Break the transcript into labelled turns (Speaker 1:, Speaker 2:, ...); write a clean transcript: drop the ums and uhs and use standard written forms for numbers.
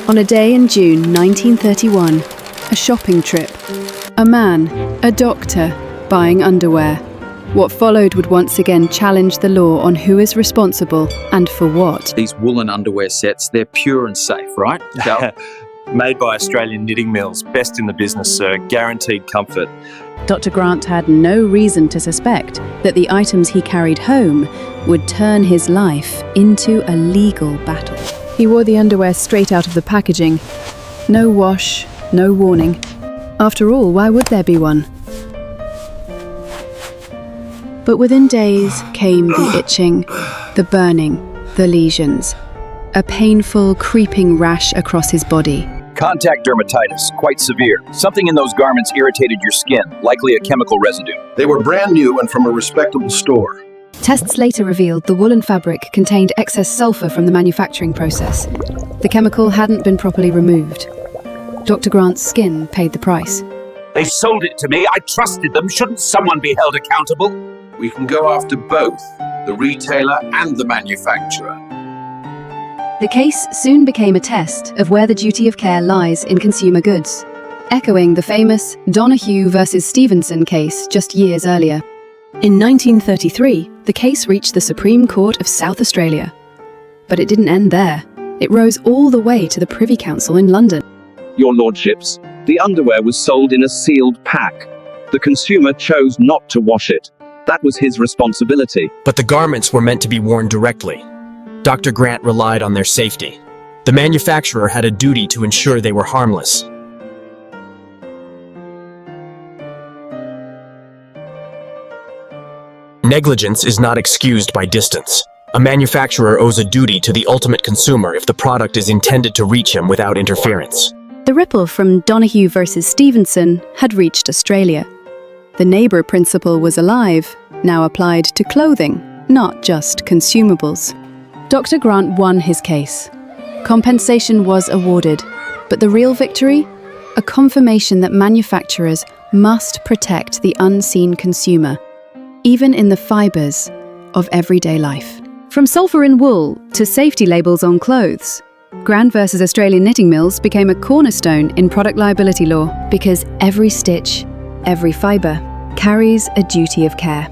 Speaker 1: On a day in June 1931, a shopping trip, a man, a doctor, buying underwear. What followed would once again challenge the law on who is responsible and for what.
Speaker 2: These woolen underwear sets, they're pure and safe, right?
Speaker 3: Made by Australian knitting mills, best in the business, sir, guaranteed comfort.
Speaker 1: Dr. Grant had no reason to suspect that the items he carried home would turn his life into a legal battle. He wore the underwear straight out of the packaging. No wash, no warning. After all, why would there be one? But within days came the itching, the burning, the lesions. A painful, creeping rash across his body.
Speaker 4: Contact dermatitis, quite severe. Something in those garments irritated your skin, likely a chemical residue.
Speaker 5: They were brand new and from a respectable store.
Speaker 1: Tests later revealed the woolen fabric contained excess sulfur from the manufacturing process. The chemical hadn't been properly removed. Dr. Grant's skin paid the price.
Speaker 6: They sold it to me. I trusted them. Shouldn't someone be held accountable?
Speaker 5: We can go after both, the retailer and the manufacturer.
Speaker 1: The case soon became a test of where the duty of care lies in consumer goods, echoing the famous Donoghue versus Stevenson case just years earlier. In 1933, the case reached the Supreme Court of South Australia. But it didn't end there. It rose all the way to the Privy Council in London.
Speaker 7: Your Lordships, the underwear was sold in a sealed pack. The consumer chose not to wash it. That was his responsibility.
Speaker 8: But the garments were meant to be worn directly. Dr. Grant relied on their safety. The manufacturer had a duty to ensure they were harmless. Negligence is not excused by distance. A manufacturer owes a duty to the ultimate consumer if the product is intended to reach him without interference.
Speaker 1: The ripple from Donoghue versus Stevenson had reached Australia. The neighbour principle was alive, now applied to clothing, not just consumables. Dr. Grant won his case. Compensation was awarded, but the real victory? A confirmation that manufacturers must protect the unseen consumer, even in the fibres of everyday life. From sulphur in wool to safety labels on clothes, Grant versus Australian knitting mills became a cornerstone in product liability law because every stitch, every fibre, carries a duty of care.